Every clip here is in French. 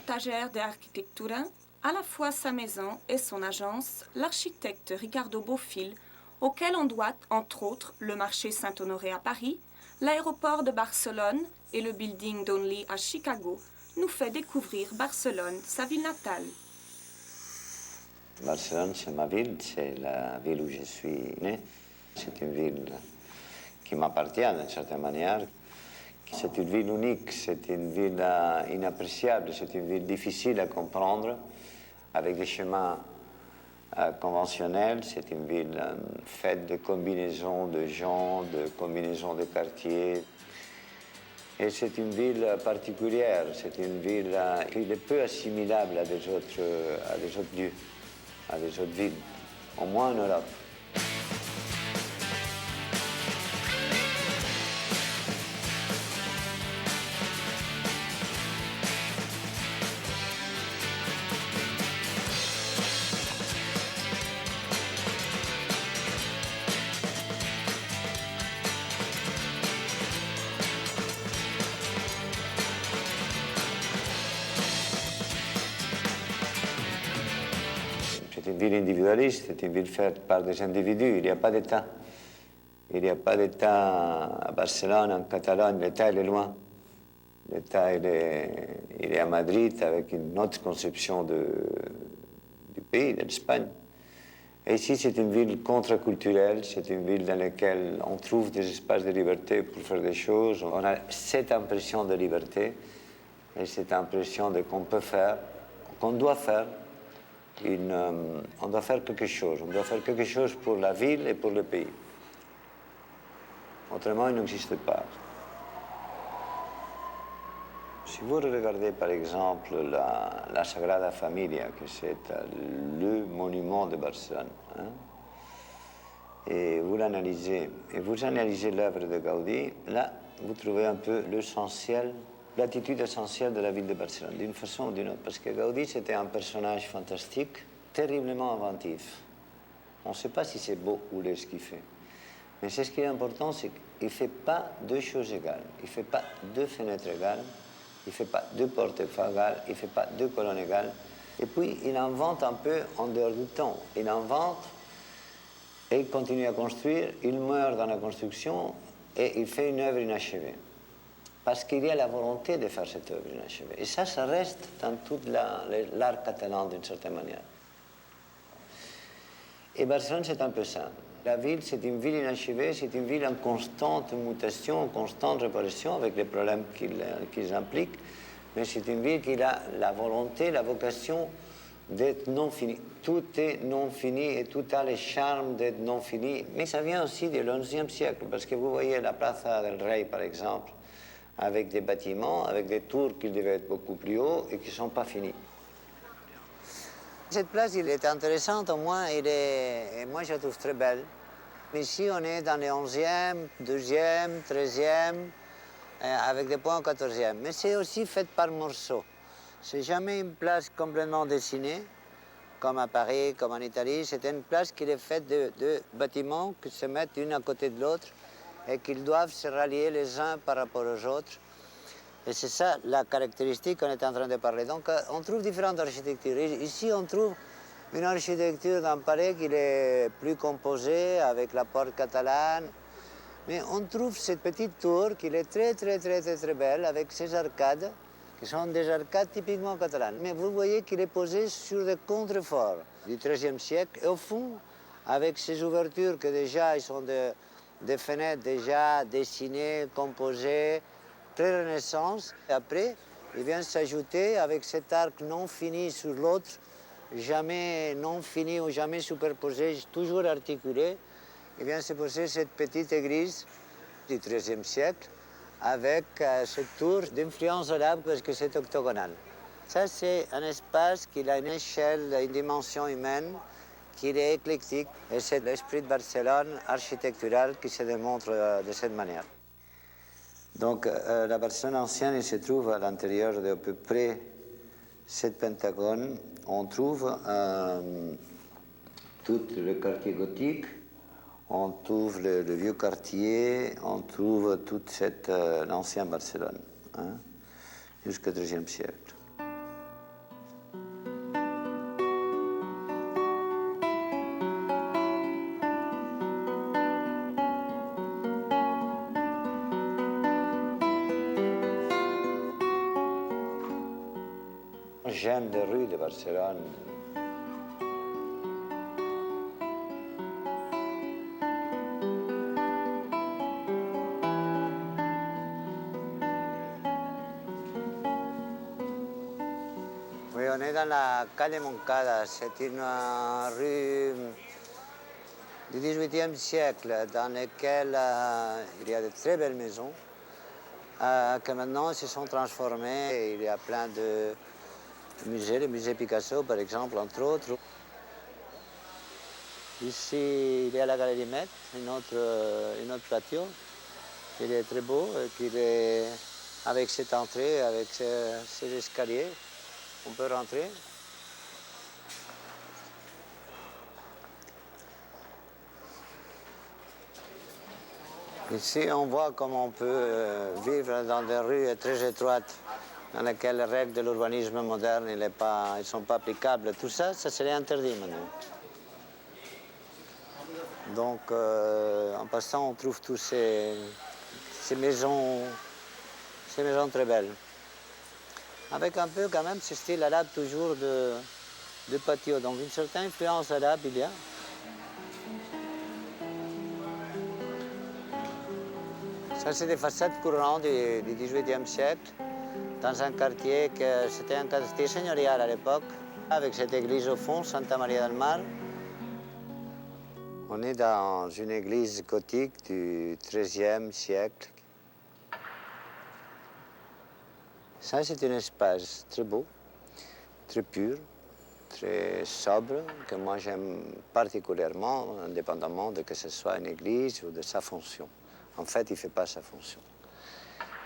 Taller de Arquitectura, à la fois sa maison et son agence, l'architecte Ricardo Bofill, auquel on doit, entre autres, le marché Saint-Honoré à Paris, l'aéroport de Barcelone et le building d'Only à Chicago, nous fait découvrir Barcelone, sa ville natale. Barcelone, c'est ma ville, c'est la ville où je suis né. C'est une ville qui m'appartient d'une certaine manière. C'est une ville unique, c'est une ville inappréciable, c'est une ville difficile à comprendre, avec des chemins conventionnels. C'est une ville faite de combinaisons de gens, de combinaisons de quartiers. Et c'est une ville particulière, c'est une ville qui est peu assimilable à des autres lieux, à des autres villes, au moins en Europe. C'est une ville individualiste, c'est une ville faite par des individus, il n'y a pas d'État. Il n'y a pas d'État à Barcelone, en Catalogne, l'État il est loin. L'État il est à Madrid avec une autre conception du pays, de l'Espagne. Et ici c'est une ville contre-culturelle, c'est une ville dans laquelle on trouve des espaces de liberté pour faire des choses. On a cette impression de liberté et cette impression de qu'on peut faire, qu'on doit faire. On doit faire quelque chose. On doit faire quelque chose pour la ville et pour le pays. Autrement, il n'existe pas. Si vous regardez par exemple la Sagrada Familia, que c'est le monument de Barcelone, et vous l'analysez, et vous analysez l'œuvre de Gaudí, là, vous trouvez un peu l'essentiel, l'attitude essentielle de la ville de Barcelone, d'une façon ou d'une autre. Parce que Gaudí, c'était un personnage fantastique, terriblement inventif. On ne sait pas si c'est beau ou laid ce qu'il fait. Mais ce qui est important, c'est qu'il ne fait pas deux choses égales. Il ne fait pas deux fenêtres égales. Il ne fait pas deux portes égales. Il ne fait pas deux colonnes égales. Et puis, il invente un peu en dehors du temps. Il invente et il continue à construire. Il meurt dans la construction et il fait une œuvre inachevée. Parce qu'il y a la volonté de faire cette œuvre inachevée. Et ça reste dans tout l'art catalan d'une certaine manière. Et Barcelone, c'est un peu ça. La ville, c'est une ville inachevée, c'est une ville en constante mutation, en constante réparation, avec les problèmes qu'ils impliquent. Mais c'est une ville qui a la volonté, la vocation d'être non finie. Tout est non fini et tout a le charme d'être non fini. Mais ça vient aussi du XIe siècle, parce que vous voyez la Plaza del Rey, par exemple, avec des bâtiments, avec des tours qui devaient être beaucoup plus hauts et qui ne sont pas finis. Cette place, il est intéressante, au moins, moi je la trouve très belle. Ici, on est dans les 11e, 12e, 13e, avec des points au 14e. Mais c'est aussi fait par morceaux. C'est jamais une place complètement dessinée, comme à Paris, comme en Italie. C'est une place qui est faite de bâtiments qui se mettent l'un à côté de l'autre et qu'ils doivent se rallier les uns par rapport aux autres. Et c'est ça la caractéristique qu'on est en train de parler. Donc on trouve différentes architectures. Ici on trouve une architecture d'un palais qui est plus composée avec la porte catalane. Mais on trouve cette petite tour qui est très belle avec ses arcades, qui sont des arcades typiquement catalanes. Mais vous voyez qu'il est posé sur des contreforts du XIIIe siècle. Et au fond, avec ces ouvertures que déjà ils sont des fenêtres déjà dessinées, composées, très Renaissance. Et après, il vient s'ajouter avec cet arc non fini sur l'autre, jamais non fini ou jamais superposé, toujours articulé. Il vient se poser cette petite église du XIIIe siècle avec cette tour d'influence arabe parce que c'est octogonal. Ça, c'est un espace qui a une échelle, une dimension humaine, qui est éclectique. Et c'est l'esprit de Barcelone architectural qui se démontre de cette manière. Donc la Barcelone ancienne, il se trouve à l'intérieur d'à peu près 7 pentagones. On trouve tout le quartier gothique, on trouve le vieux quartier, on trouve toute l'ancienne Barcelone, jusqu'au XIIIe siècle. J'aime les rues de Barcelone. Oui, on est dans la calle Moncada. C'est une rue du XVIIIe siècle dans laquelle il y a de très belles maisons qui maintenant se sont transformées. Il y a plein de musées, le musée Picasso par exemple, entre autres. Ici, il y a la galerie Met, une autre patio. Il est très beau, qu'il est avec cette entrée, avec ces escaliers. On peut rentrer. Ici, on voit comment on peut vivre dans des rues très étroites, dans lesquelles les règles de l'urbanisme moderne ne sont pas applicables. Tout ça, ça serait interdit maintenant. Donc, en passant, on trouve tous ces maisons très belles. Avec un peu, quand même, ce style arabe toujours de patio. Donc, une certaine influence arabe, il y a. Ça, c'est des façades courantes du XVIIIe siècle, dans un quartier c'était un quartier seigneurial à l'époque, avec cette église au fond, Santa Maria del Mar. On est dans une église gothique du XIIIe siècle. Ça, c'est un espace très beau, très pur, très sobre, que moi j'aime particulièrement, indépendamment de que ce soit une église ou de sa fonction. En fait, il ne fait pas sa fonction.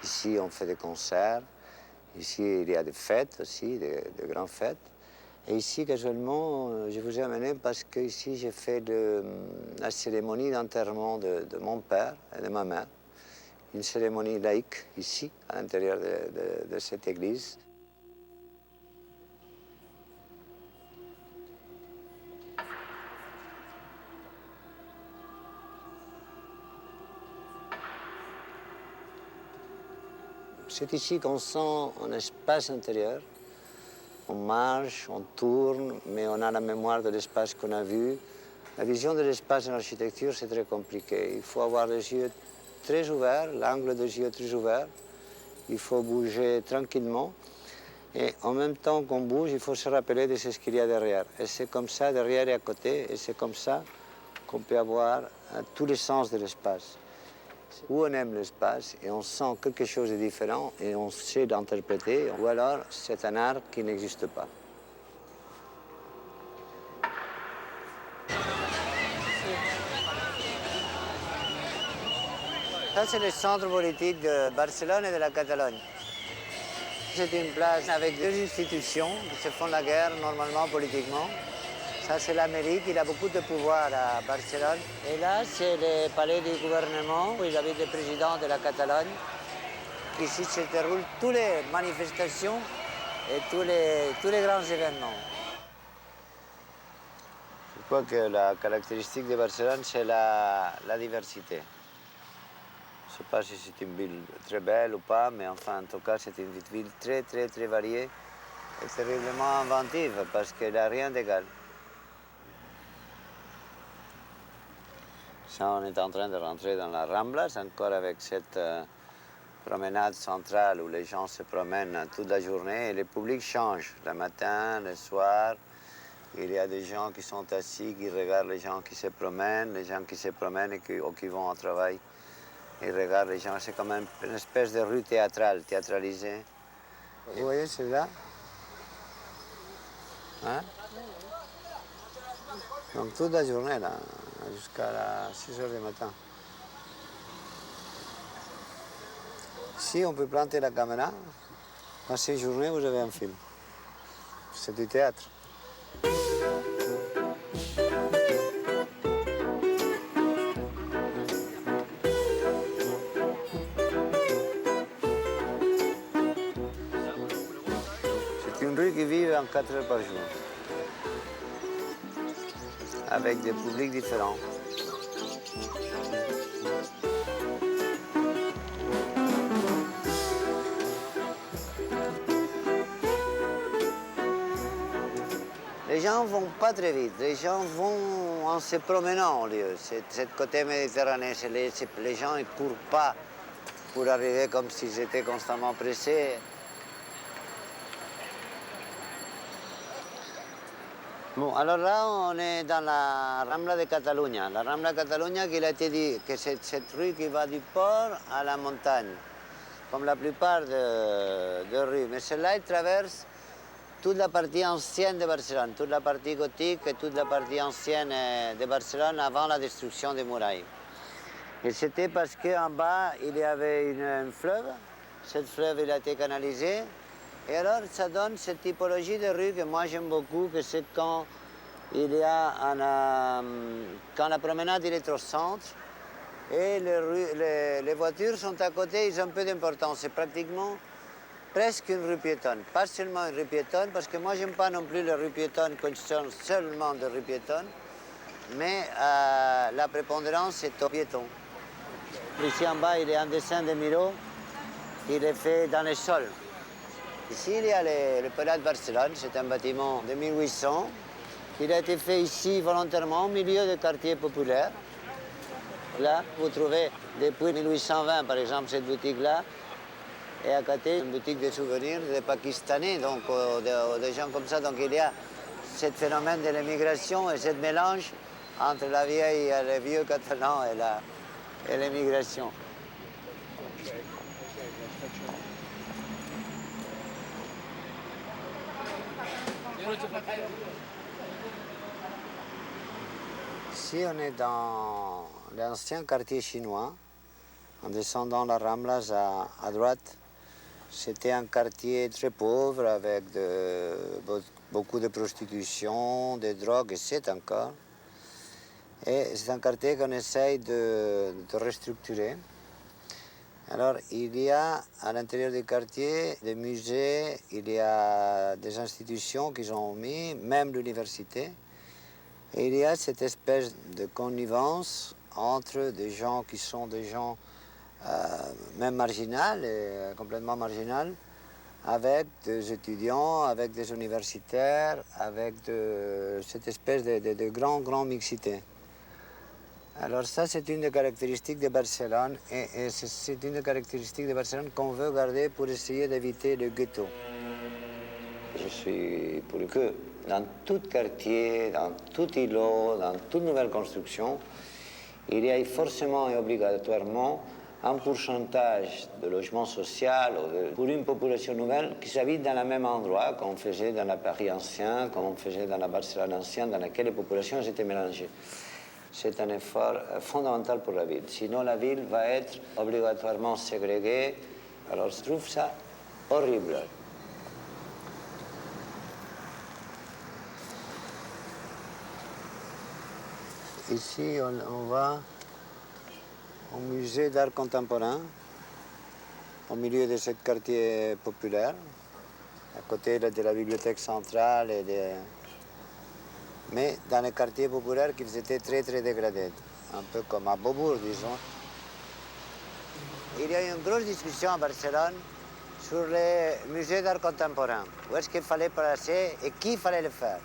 Ici, on fait des concerts. Ici, il y a des fêtes aussi, de grandes fêtes. Et ici, casuellement, je vous ai amené parce qu'ici, j'ai fait la cérémonie d'enterrement de mon père et de ma mère. Une cérémonie laïque, ici, à l'intérieur de cette église. C'est ici qu'on sent un espace intérieur. On marche, on tourne, mais on a la mémoire de l'espace qu'on a vu. La vision de l'espace en architecture, c'est très compliqué. Il faut avoir les yeux très ouverts, l'angle des yeux très ouvert. Il faut bouger tranquillement. Et en même temps qu'on bouge, il faut se rappeler de ce qu'il y a derrière. Et c'est comme ça, derrière et à côté, et c'est comme ça qu'on peut avoir tous les sens de l'espace. Où on aime l'espace et on sent quelque chose de différent et on sait l'interpréter, ou alors c'est un art qui n'existe pas. Ça, c'est le centre politique de Barcelone et de la Catalogne. C'est une place avec deux institutions qui se font la guerre normalement politiquement. Ça, c'est la mairie qui a beaucoup de pouvoir à Barcelone. Et là, c'est le palais du gouvernement où il habite le président de la Catalogne. Ici se déroulent toutes les manifestations et tous les grands événements. Je crois que la caractéristique de Barcelone, c'est la diversité. Je ne sais pas si c'est une ville très belle ou pas, mais enfin, en tout cas, c'est une ville très, très, très variée et terriblement inventive parce qu'elle n'a rien d'égal. Ça, on est en train de rentrer dans la Rambla, encore avec cette promenade centrale où les gens se promènent toute la journée et le public change. Le matin, le soir, il y a des gens qui sont assis, qui regardent les gens qui se promènent, les gens qui se promènent et qui vont au travail. Ils regardent les gens, c'est comme une espèce de rue théâtralisée. Vous voyez celui-là? Hein? Donc toute la journée, là, jusqu'à 6 heures du matin. Ici, on peut planter la caméra. Passez une journée, vous avez un film. C'est du théâtre. C'est une rue qui vit en 4 heures par jour, avec des publics différents. gens ne vont pas très vite, les gens vont en se promenant au lieu. C'est le côté méditerranéen, les gens ne courent pas pour arriver comme s'ils étaient constamment pressés. Bon, alors là, on est dans la Rambla de Catalunya. La Rambla de Catalunya, qu'il a été dit que c'est cette rue qui va du port à la montagne, comme la plupart de rues. Mais celle-là, elle traverse toute la partie ancienne de Barcelone, toute la partie gothique et toute la partie ancienne de Barcelone avant la destruction des murailles. Et c'était parce qu'en bas, il y avait un fleuve. Cette fleuve, il a été canalisé. Et alors, ça donne cette typologie de rue que moi j'aime beaucoup, que c'est quand il y a quand la promenade il est au centre et les voitures sont à côté, ils ont peu d'importance. C'est pratiquement presque une rue piétonne. Pas seulement une rue piétonne, parce que moi j'aime pas non plus les rues piétonnes qui sont seulement des rues piétonnes, mais la prépondérance est au piéton. Ici en bas, il y a un dessin de Miro, il est fait dans le sol. Ici, il y a le Palais de Barcelone, c'est un bâtiment de 1800. Il a été fait ici volontairement au milieu des quartiers populaires. Là, vous trouvez depuis 1820, par exemple, cette boutique-là. Et à côté, une boutique de souvenirs des Pakistanais, donc des gens comme ça. Donc il y a ce phénomène de l'immigration et ce mélange entre le vieux catalan et l'immigration. Ici, on est dans l'ancien quartier chinois. En descendant la Ramblas à droite, c'était un quartier très pauvre avec beaucoup de prostitution, de drogue, et c'est encore. Et c'est un quartier qu'on essaye de restructurer. Alors, il y a à l'intérieur du quartier des musées, il y a des institutions qu'ils ont mis, même l'université. Et il y a cette espèce de connivence entre des gens qui sont des gens même marginaux, complètement marginaux, avec des étudiants, avec des universitaires, avec cette espèce de grande mixité. Alors ça, c'est une des caractéristiques de Barcelone et c'est une des caractéristiques de Barcelone qu'on veut garder pour essayer d'éviter le ghetto. Je suis pour que dans tout quartier, dans tout îlot, dans toute nouvelle construction, il y ait forcément et obligatoirement un pourcentage de logement social pour une population nouvelle qui s'habite dans le même endroit qu'on faisait dans la Paris ancien, qu'on faisait dans la Barcelone ancienne, dans laquelle les populations étaient mélangées. C'est un effort fondamental pour la ville. Sinon, la ville va être obligatoirement ségrégée. Alors, je trouve ça horrible. Ici, on va au musée d'art contemporain, au milieu de ce quartier populaire, à côté de la bibliothèque centrale mais dans les quartiers populaires qui étaient très dégradés, un peu comme à Beaubourg, disons. Il y a eu une grosse discussion à Barcelone sur les musées d'art contemporain. Où est-ce qu'il fallait placer et qui fallait le faire.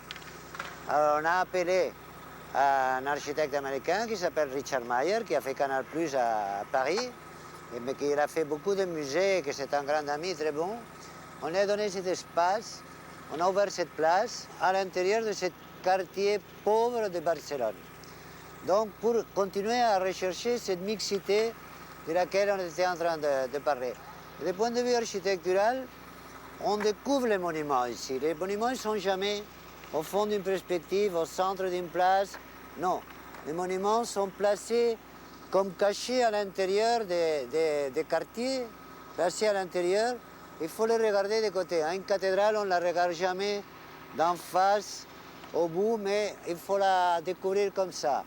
Alors on a appelé un architecte américain qui s'appelle Richard Mayer, qui a fait Canal+ à Paris, mais qui a fait beaucoup de musées, que c'est un grand ami très bon. On lui a donné cet espace, on a ouvert cette place à l'intérieur de ce quartier pauvre de Barcelone. Donc pour continuer à rechercher cette mixité de laquelle on était en train de parler. Du point de vue architectural, on découvre les monuments ici. Les monuments ne sont jamais au fond d'une perspective, au centre d'une place. Non, les monuments sont placés comme cachés à l'intérieur des quartiers, placés à l'intérieur. Il faut les regarder de côté. Une cathédrale, on ne la regarde jamais d'en face, au bout, mais il faut la découvrir comme ça.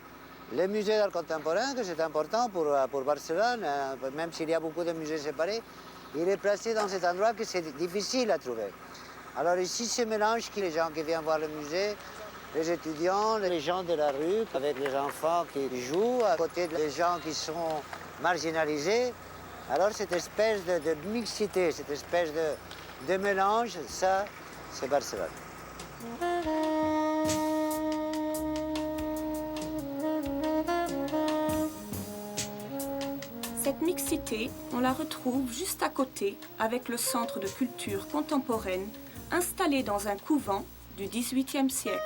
Le musée d'art contemporain, que c'est important pour Barcelone, même s'il y a beaucoup de musées séparés, il est placé dans cet endroit que c'est difficile à trouver. Alors ici, ce mélange qui les gens qui viennent voir le musée, les étudiants, les gens de la rue, avec les enfants qui jouent, à côté des gens qui sont marginalisés. Alors cette espèce de mixité, cette espèce de mélange, ça, c'est Barcelone. Cette mixité, on la retrouve juste à côté avec le Centre de culture contemporaine installé dans un couvent du XVIIIe siècle.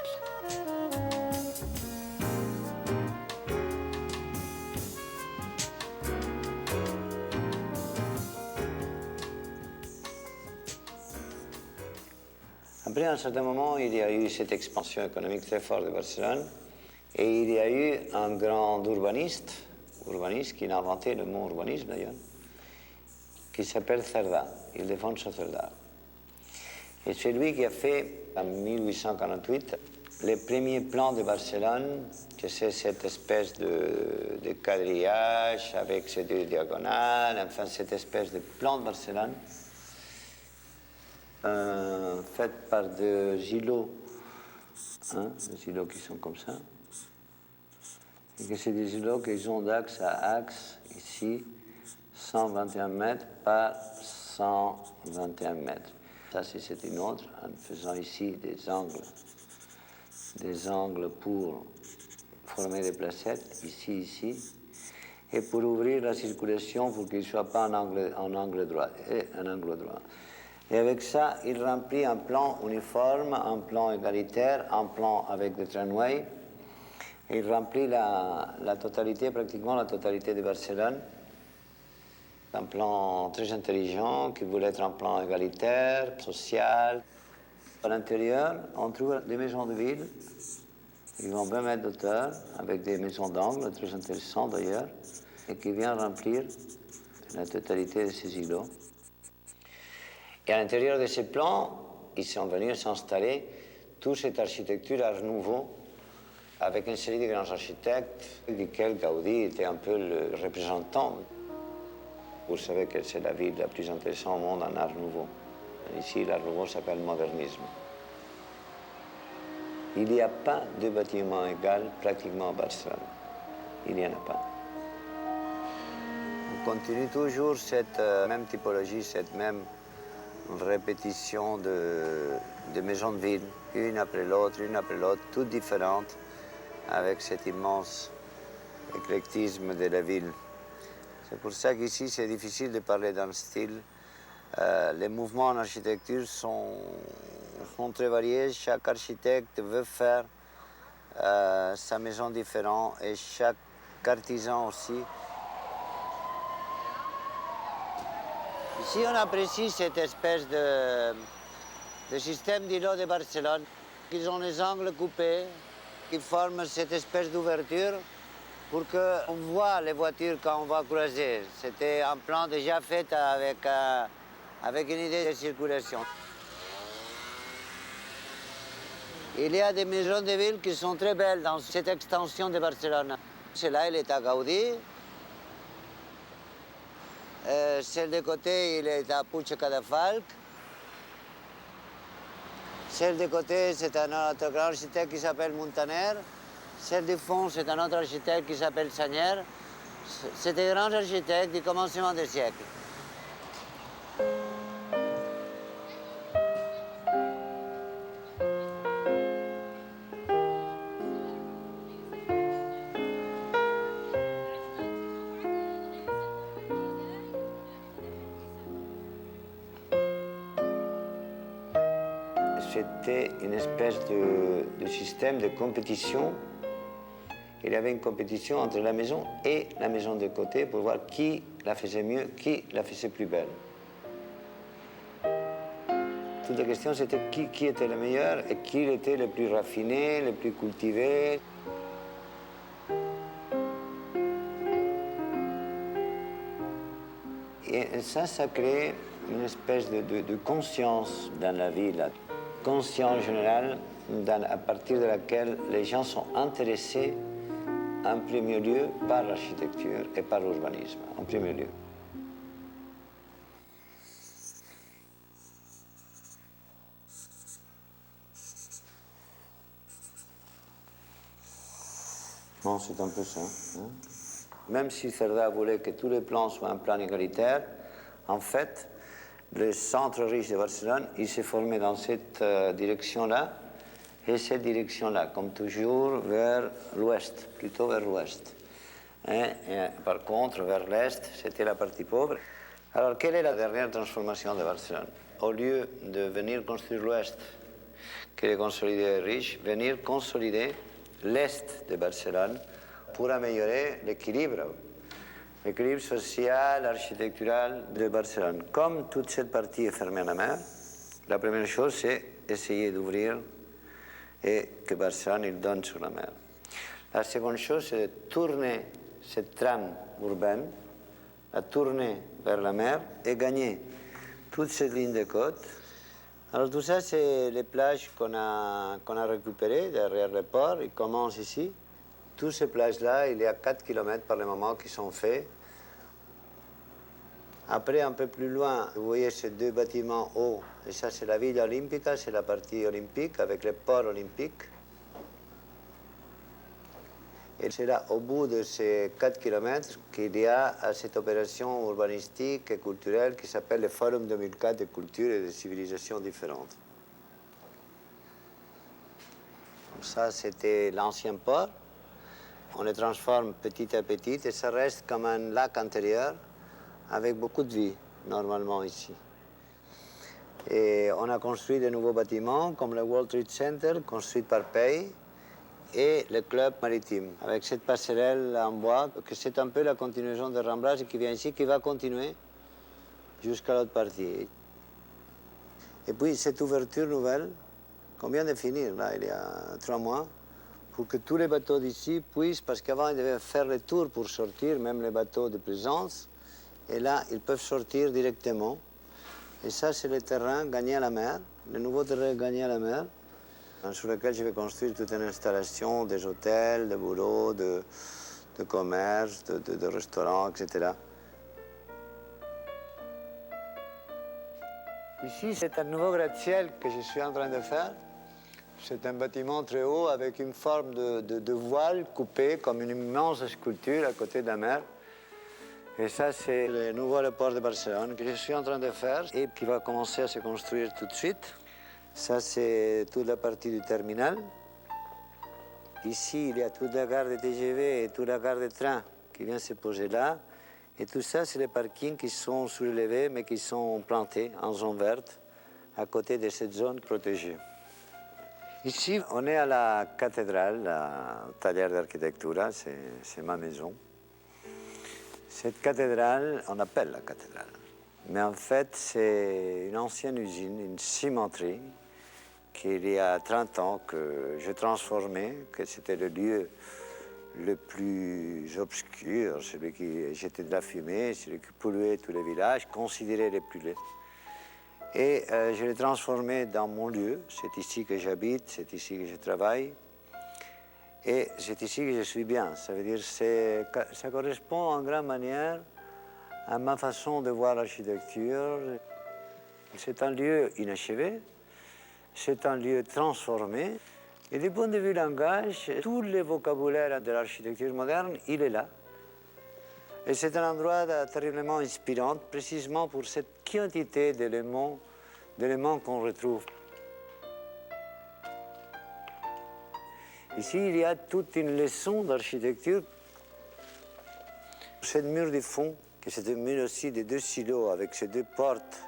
Après, à un certain moment, il y a eu cette expansion économique très forte de Barcelone et il y a eu un grand urbaniste qui a inventé le mot urbanisme d'ailleurs, qui s'appelle Cerdà, Ildefonso Cerdà. Et c'est lui qui a fait, en 1848, les premiers plans de Barcelone, que c'est cette espèce de quadrillage avec ces deux diagonales, enfin cette espèce de plan de Barcelone, fait par des îlots, des îlots qui sont comme ça, et que c'est des îlots qui ont d'axe à axe, ici, 121 mètres par 121 mètres. Ça, c'est une autre, en faisant ici des angles pour former des placettes, ici, et pour ouvrir la circulation pour qu'il ne soit pas en angle droit. Et avec ça, il remplit un plan uniforme, un plan égalitaire, un plan avec des tramways. Il remplit la totalité, pratiquement la totalité de Barcelone. Un plan très intelligent qui voulait être un plan égalitaire, social. À l'intérieur, on trouve des maisons de ville. Ils vont 20 mètres d'auteur, avec des maisons d'angle, très intéressantes d'ailleurs, et qui viennent remplir la totalité de ces îlots. Et à l'intérieur de ces plans, ils sont venus s'installer toute cette architecture Art Nouveau, avec une série de grands architectes, duquel Gaudí était un peu le représentant. Vous savez que c'est la ville la plus intéressante au monde en Art Nouveau. Ici, l'Art Nouveau s'appelle modernisme. Il n'y a pas de bâtiment égal pratiquement à Barcelone. Il n'y en a pas. On continue toujours cette même typologie, cette même répétition de maisons de ville, une après l'autre, toutes différentes, avec cet immense éclectisme de la ville. C'est pour ça qu'ici, c'est difficile de parler d'un style. Les mouvements en architecture sont très variés. Chaque architecte veut faire sa maison différente et chaque artisan aussi. Ici, on apprécie cette espèce de système d'îlots de Barcelone. Ils ont les angles coupés qui forment cette espèce d'ouverture pour qu'on voit les voitures quand on va croiser. C'était un plan déjà fait avec une idée de circulation. Il y a des maisons de ville qui sont très belles dans cette extension de Barcelone. Celle-là, elle est à Gaudí. Celle de côté, il est à Puig Cadafalch. Celle de côté, c'est un autre grand architecte qui s'appelle Muntaner. Celle du fond, c'est un autre architecte qui s'appelle Sagnière. C'est des grands architectes du commencement du siècle. C'était une espèce de système de compétition. Il y avait une compétition entre la maison et la maison de côté pour voir qui la faisait mieux, qui la faisait plus belle. Toute la question, c'était qui était le meilleur et qui était le plus raffiné, le plus cultivé. Et ça crée une espèce de conscience dans la ville. Conscience générale à partir de laquelle les gens sont intéressés en premier lieu par l'architecture et par l'urbanisme, en premier lieu. Bon, c'est un peu ça. Hein? Même si Cerdà voulait que tous les plans soient un plan égalitaire, en fait, le centre riche de Barcelone, il s'est formé dans cette direction-là, et cette direction-là, comme toujours, vers l'ouest, plutôt vers l'ouest. Hein, et par contre, vers l'est, c'était la partie pauvre. Alors, quelle est la dernière transformation de Barcelone? Au lieu de venir construire l'ouest, qui est consolidé et riche, venir consolider l'est de Barcelone pour améliorer l'équilibre social, architectural de Barcelone. Comme toute cette partie est fermée à la mer, la première chose, c'est essayer d'ouvrir et que Barcelone il donne sur la mer. La seconde chose, c'est de tourner cette trame urbaine, la tourner vers la mer et gagner toute cette ligne de côte. Alors tout ça, c'est les plages qu'on a récupérées derrière le port. Ils commencent ici. Toutes ces plages-là, il y a 4 km par le moment qui sont faits. Après, un peu plus loin, vous voyez ces deux bâtiments hauts. Et ça, c'est la Villa Olímpica, c'est la partie olympique avec le port olympique. Et c'est là, au bout de ces 4 km, qu'il y a cette opération urbanistique et culturelle qui s'appelle le Forum 2004 de cultures et de civilisations différentes. Donc ça, c'était l'ancien port. On le transforme petit à petit et ça reste comme un lac intérieur avec beaucoup de vie, normalement, ici. Et on a construit de nouveaux bâtiments comme le World Trade Center, construit par Pei, et le club maritime, avec cette passerelle en bois, que c'est un peu la continuation de Ramblas qui vient ici, qui va continuer jusqu'à l'autre partie. Et puis cette ouverture nouvelle, qu'on vient de finir, là, il y a 3 mois, pour que tous les bateaux d'ici puissent, parce qu'avant ils devaient faire le tour pour sortir, même les bateaux de plaisance, et là ils peuvent sortir directement. Et ça, c'est le terrain gagné à la mer, le nouveau terrain gagné à la mer, sur lequel je vais construire toute une installation, des hôtels, de bureaux, de commerce, de restaurants, etc. Ici, c'est un nouveau gratte-ciel que je suis en train de faire. C'est un bâtiment très haut avec une forme de voile coupée comme une immense sculpture à côté de la mer. Et ça, c'est le nouveau aéroport de Barcelone que je suis en train de faire et qui va commencer à se construire tout de suite. Ça, c'est toute la partie du terminal. Ici, il y a toute la gare de TGV et toute la gare de train qui vient se poser là. Et tout ça, c'est les parkings qui sont surélevés, mais qui sont plantés en zone verte, à côté de cette zone protégée. Ici, on est à la cathédrale, la Taller d'Architectura, c'est ma maison. Cette cathédrale, on appelle la cathédrale. Mais en fait, c'est une ancienne usine, une cimenterie, qu'il y a 30 ans que j'ai transformé, que c'était le lieu le plus obscur, celui qui jetait de la fumée, celui qui polluait tous les villages, considéré les plus laids. Et je l'ai transformé dans mon lieu. C'est ici que j'habite, c'est ici que je travaille. Et c'est ici que je suis bien. Ça veut dire que ça correspond en grande manière à ma façon de voir l'architecture. C'est un lieu inachevé, c'est un lieu transformé. Et du point de vue langage, tout le vocabulaire de l'architecture moderne, il est là. Et c'est un endroit terriblement inspirant, précisément pour cette quantité d'éléments qu'on retrouve. Ici, il y a toute une leçon d'architecture. Cette mur du fond, que c'est un mur aussi de 2 silos, avec ces 2 portes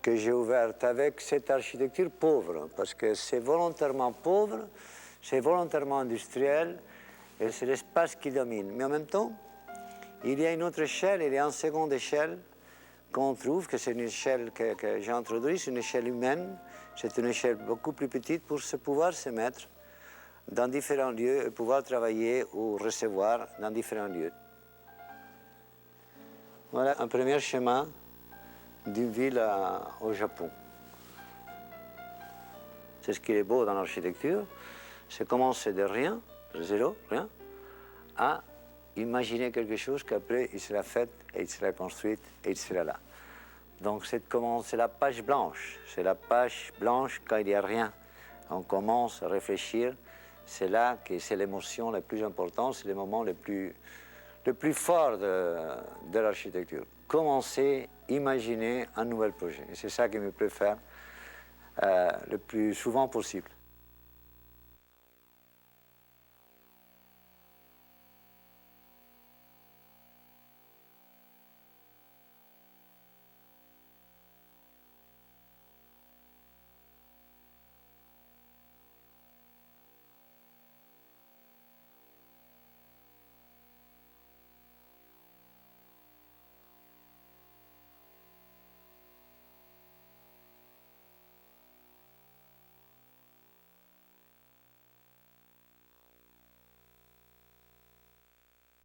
que j'ai ouvertes, avec cette architecture pauvre, parce que c'est volontairement pauvre, c'est volontairement industriel, et c'est l'espace qui domine. Mais en même temps, il y a une autre échelle, il y a une seconde échelle qu'on trouve, que c'est une échelle que j'ai introduite, c'est une échelle humaine, c'est une échelle beaucoup plus petite pour pouvoir se mettre dans différents lieux et pouvoir travailler ou recevoir dans différents lieux. Voilà un premier schéma d'une ville au Japon. C'est ce qui est beau dans l'architecture, c'est commencer de rien, de zéro, rien, à imaginer quelque chose qu'après il sera fait et il sera construit et il sera là. Donc c'est la page blanche, c'est la page blanche quand il n'y a rien. On commence à réfléchir, c'est là que c'est l'émotion la plus importante, c'est le moment le plus fort de l'architecture. Commencer, imaginer un nouvel projet. Et c'est ça que je préfère le plus souvent possible.